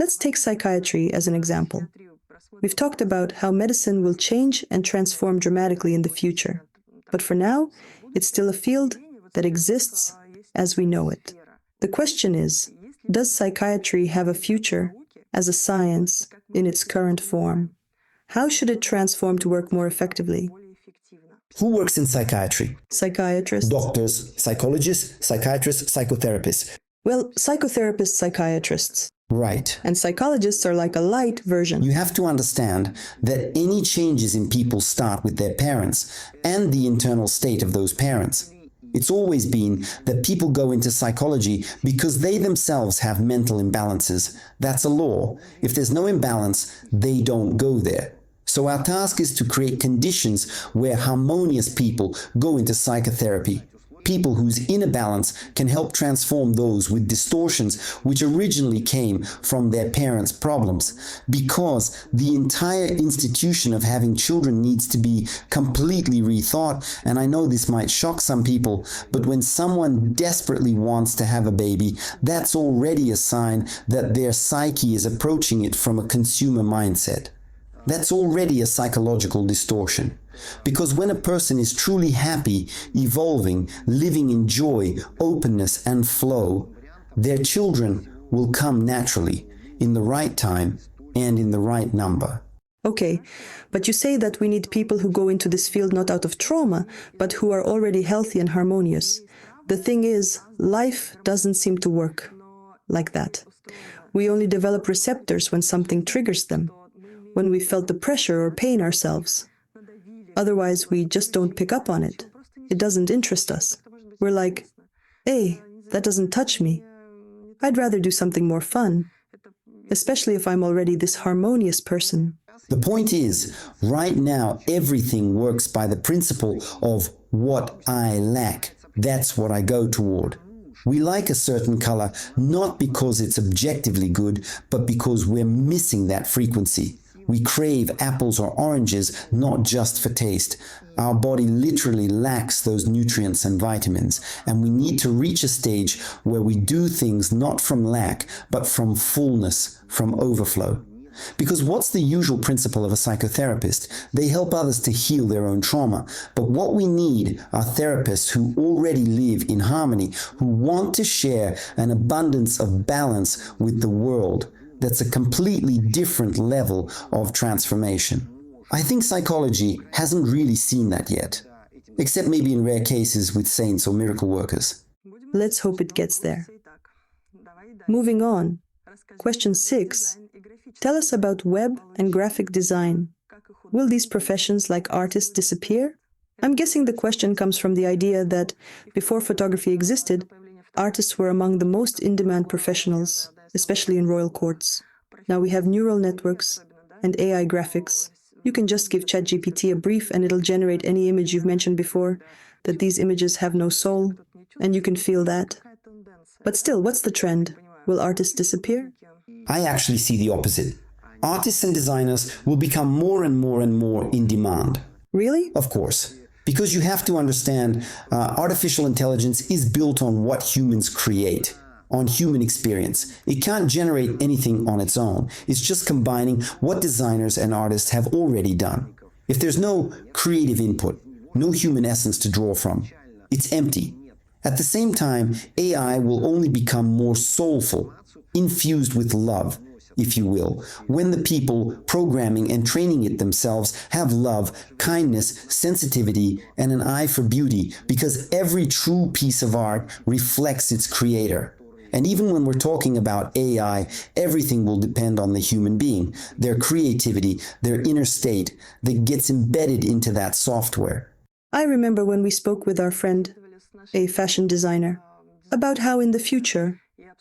Let's take psychiatry as an example. We've talked about how medicine will change and transform dramatically in the future. But for now, it's still a field that exists as we know it. The question is, does psychiatry have a future as a science in its current form? How should it transform to work more effectively? Who works in psychiatry? Psychiatrists. Doctors, psychologists, psychiatrists, psychotherapists. Well, psychotherapists, psychiatrists. Right. And psychologists are like a light version. You have to understand that any changes in people start with their parents and the internal state of those parents. It's always been that people go into psychology because they themselves have mental imbalances. That's a law. If there's no imbalance, they don't go there. So our task is to create conditions where harmonious people go into psychotherapy. People whose inner balance can help transform those with distortions which originally came from their parents' problems. Because the entire institution of having children needs to be completely rethought, and I know this might shock some people, but when someone desperately wants to have a baby, that's already a sign that their psyche is approaching it from a consumer mindset. That's already a psychological distortion. Because when a person is truly happy, evolving, living in joy, openness and flow, their children will come naturally, in the right time and in the right number. Okay, but you say that we need people who go into this field not out of trauma, but who are already healthy and harmonious. The thing is, life doesn't seem to work like that. We only develop receptors when something triggers them, when we felt the pressure or pain ourselves. Otherwise, we just don't pick up on it. It doesn't interest us. We're like, hey, that doesn't touch me. I'd rather do something more fun, especially if I'm already this harmonious person. The point is, right now, everything works by the principle of what I lack. That's what I go toward. We like a certain color not because it's objectively good, but because we're missing that frequency. We crave apples or oranges not just for taste. Our body literally lacks those nutrients and vitamins, and we need to reach a stage where we do things not from lack, but from fullness, from overflow. Because what's the usual principle of a psychotherapist? They help others to heal their own trauma. But what we need are therapists who already live in harmony, who want to share an abundance of balance with the world. That's a completely different level of transformation. I think psychology hasn't really seen that yet, except maybe in rare cases with saints or miracle workers. Let's hope it gets there. Moving on. Question 6. Tell us about web and graphic design. Will these professions like artists disappear? I'm guessing the question comes from the idea that before photography existed, artists were among the most in-demand professionals, especially in royal courts. Now we have neural networks and AI graphics. You can just give ChatGPT a brief and it'll generate any image you've mentioned before, that these images have no soul, and you can feel that. But still, what's the trend? Will artists disappear? I actually see the opposite. Artists and designers will become more and more and more in demand. Really? Of course. Because you have to understand, artificial intelligence is built on what humans create, on human experience. It can't generate anything on its own. It's just combining what designers and artists have already done. If there's no creative input, no human essence to draw from, it's empty. At the same time, AI will only become more soulful, infused with love, if you will, when the people programming and training it themselves have love, kindness, sensitivity, and an eye for beauty, because every true piece of art reflects its creator. And even when we're talking about AI, everything will depend on the human being, their creativity, their inner state that gets embedded into that software. I remember when we spoke with our friend, a fashion designer, about how in the future,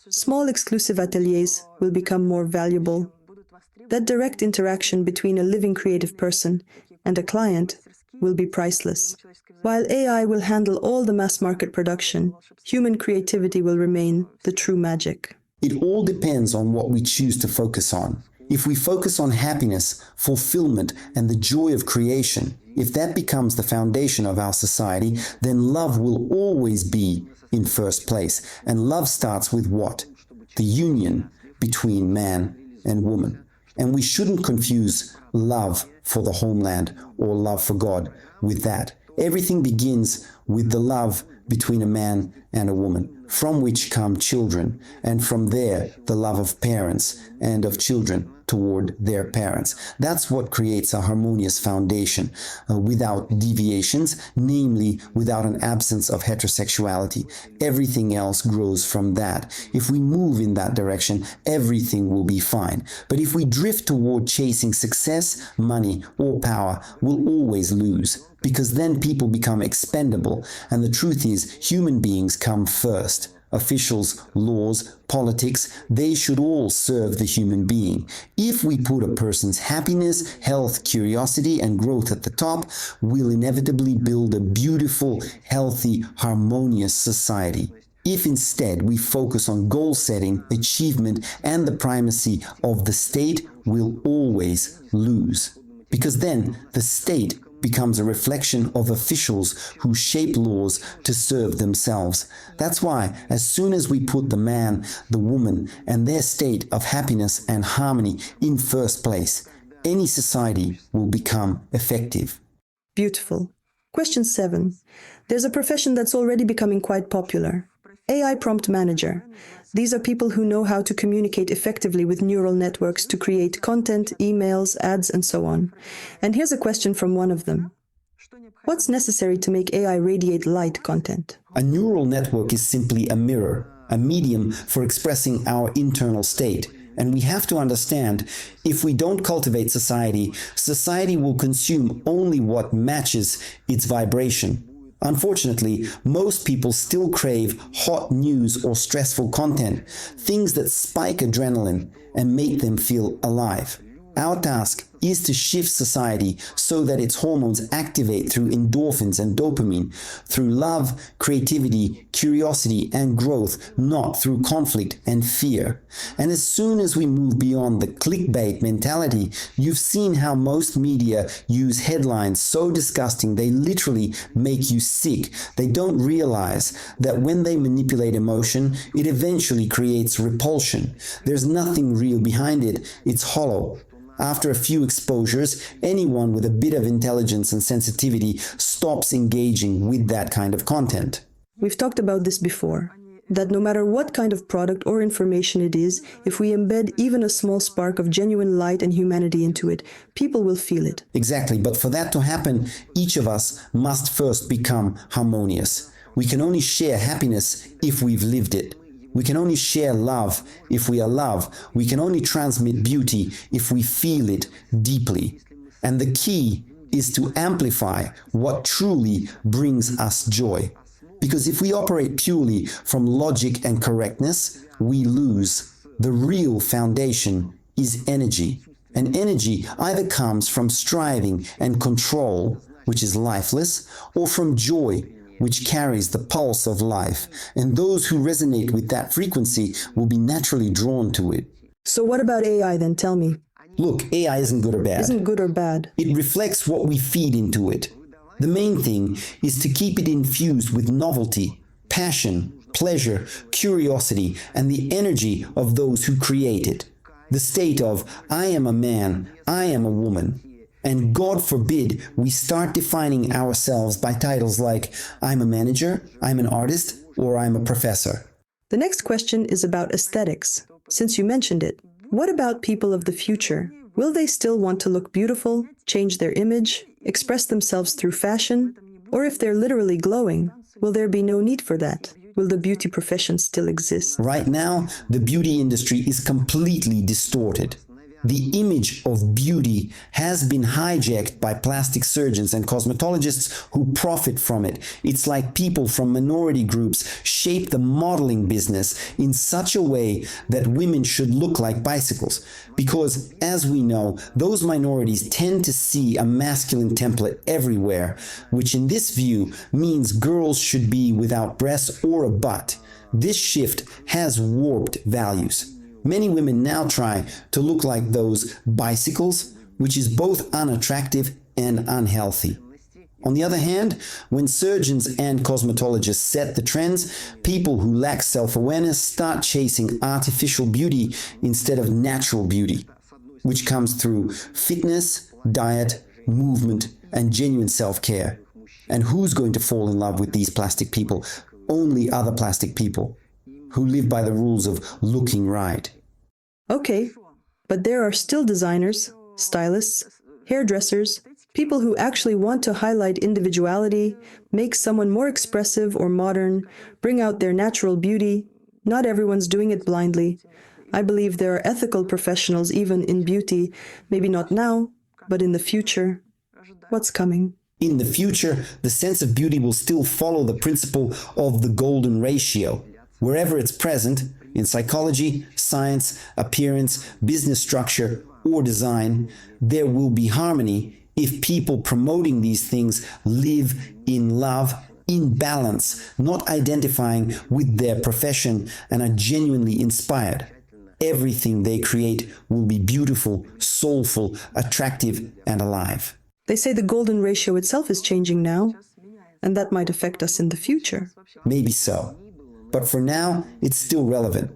small exclusive ateliers will become more valuable. That direct interaction between a living creative person and a client will be priceless. While AI will handle all the mass market production, human creativity will remain the true magic. It all depends on what we choose to focus on. If we focus on happiness, fulfillment, and the joy of creation, if that becomes the foundation of our society, then love will always be in first place. And love starts with what? The union between man and woman. And we shouldn't confuse love for the homeland or love for God with that. Everything begins with the love between a man and a woman, from which come children, and from there the love of parents and of children toward their parents. That's what creates a harmonious foundation without deviations, namely without an absence of heterosexuality. Everything else grows from that. If we move in that direction, everything will be fine. But if we drift toward chasing success, money, or power, we'll always lose, because then people become expendable, and the truth is human beings come first. Officials, laws, politics, they should all serve the human being. If we put a person's happiness, health, curiosity, and growth at the top, we'll inevitably build a beautiful, healthy, harmonious society. If instead we focus on goal setting, achievement, and the primacy of the state, we'll always lose. Because then the state becomes a reflection of officials who shape laws to serve themselves. That's why, as soon as we put the man, the woman, and their state of happiness and harmony in first place, any society will become effective. Beautiful. Question 7. There's a profession that's already becoming quite popular. AI prompt manager. These are people who know how to communicate effectively with neural networks to create content, emails, ads, and so on. And here's a question from one of them. What's necessary to make AI radiate light content? A neural network is simply a mirror, a medium for expressing our internal state. And we have to understand, if we don't cultivate society, society will consume only what matches its vibration. Unfortunately, most people still crave hot news or stressful content, things that spike adrenaline and make them feel alive. Our task is to shift society so that its hormones activate through endorphins and dopamine, through love, creativity, curiosity, and growth, not through conflict and fear. And as soon as we move beyond the clickbait mentality, you've seen how most media use headlines so disgusting they literally make you sick. They don't realize that when they manipulate emotion, it eventually creates repulsion. There's nothing real behind it. It's hollow. After a few exposures, anyone with a bit of intelligence and sensitivity stops engaging with that kind of content. We've talked about this before, that no matter what kind of product or information it is, if we embed even a small spark of genuine light and humanity into it, people will feel it. Exactly, but for that to happen, each of us must first become harmonious. We can only share happiness if we've lived it. We can only share love if we are love. We can only transmit beauty if we feel it deeply. And the key is to amplify what truly brings us joy. Because if we operate purely from logic and correctness, we lose. The real foundation is energy. And energy either comes from striving and control, which is lifeless, or from joy, which carries the pulse of life, and those who resonate with that frequency will be naturally drawn to it. So what about AI then? Tell me. Look, AI isn't good or bad. Isn't good or bad? It reflects what we feed into it. The main thing is to keep it infused with novelty, passion, pleasure, curiosity, and the energy of those who create it. The state of, I am a man, I am a woman. And God forbid we start defining ourselves by titles like, I'm a manager, I'm an artist, or I'm a professor. The next question is about aesthetics. Since you mentioned it, what about people of the future? Will they still want to look beautiful, change their image, express themselves through fashion? Or if they're literally glowing, will there be no need for that? Will the beauty profession still exist? Right now, the beauty industry is completely distorted. The image of beauty has been hijacked by plastic surgeons and cosmetologists who profit from it. It's like people from minority groups shape the modeling business in such a way that women should look like bicycles. Because, as we know, those minorities tend to see a masculine template everywhere, which in this view means girls should be without breasts or a butt. This shift has warped values. Many women now try to look like those bicycles, which is both unattractive and unhealthy. On the other hand, when surgeons and cosmetologists set the trends, people who lack self-awareness start chasing artificial beauty instead of natural beauty, which comes through fitness, diet, movement, and genuine self-care. And who's going to fall in love with these plastic people? Only other plastic people who live by the rules of looking right. Okay, but there are still designers, stylists, hairdressers, people who actually want to highlight individuality, make someone more expressive or modern, bring out their natural beauty. Not everyone's doing it blindly. I believe there are ethical professionals even in beauty, maybe not now, but in the future. What's coming? In the future, the sense of beauty will still follow the principle of the golden ratio. Wherever it's present, in psychology, science, appearance, business structure, or design, there will be harmony if people promoting these things live in love, in balance, not identifying with their profession, and are genuinely inspired. Everything they create will be beautiful, soulful, attractive, and alive. They say the golden ratio itself is changing now, and that might affect us in the future. Maybe so. But for now, it's still relevant.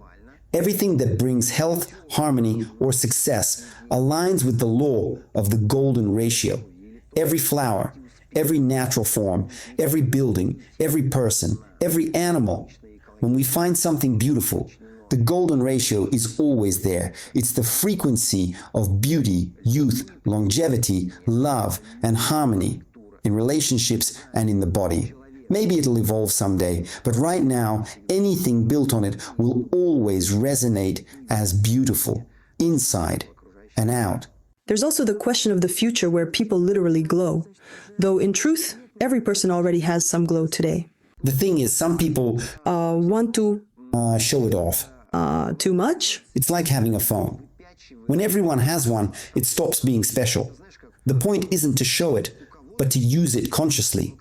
Everything that brings health, harmony, or success aligns with the law of the golden ratio. Every flower, every natural form, every building, every person, every animal. When we find something beautiful, the golden ratio is always there. It's the frequency of beauty, youth, longevity, love, and harmony in relationships and in the body. Maybe it'll evolve someday, but right now, anything built on it will always resonate as beautiful, inside and out. There's also the question of the future where people literally glow, though in truth, every person already has some glow today. The thing is, some people Want to show it off. too much? It's like having a phone. When everyone has one, it stops being special. The point isn't to show it, but to use it consciously.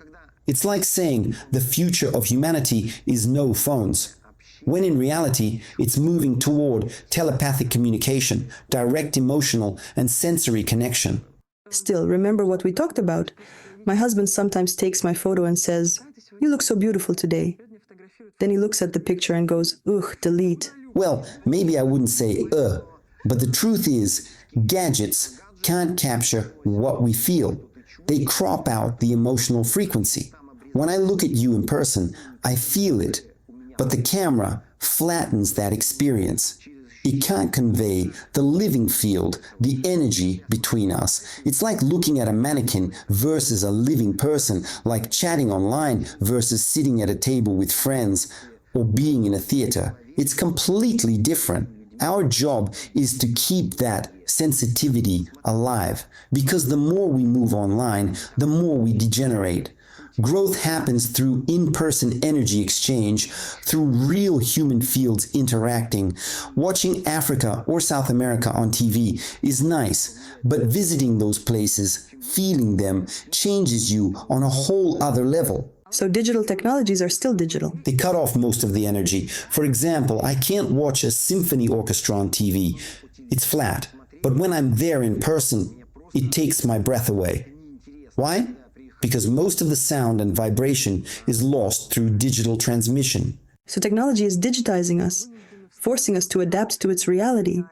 It's like saying the future of humanity is no phones, when in reality it's moving toward telepathic communication, direct emotional and sensory connection. Still, remember what we talked about. My husband sometimes takes my photo and says, "You look so beautiful today." Then he looks at the picture and goes, "Ugh, delete." Well, maybe I wouldn't say but the truth is, gadgets can't capture what we feel. They crop out the emotional frequency. When I look at you in person, I feel it, but the camera flattens that experience. It can't convey the living field, the energy between us. It's like looking at a mannequin versus a living person, like chatting online versus sitting at a table with friends or being in a theater. It's completely different. Our job is to keep that sensitivity alive, because the more we move online, the more we degenerate. Growth happens through in-person energy exchange, through real human fields interacting. Watching Africa or South America on TV is nice, but visiting those places, feeling them, changes you on a whole other level. So digital technologies are still digital. They cut off most of the energy. For example, I can't watch a symphony orchestra on TV. It's flat. But when I'm there in person, it takes my breath away. Why? Because most of the sound and vibration is lost through digital transmission. So technology is digitizing us, forcing us to adapt to its reality.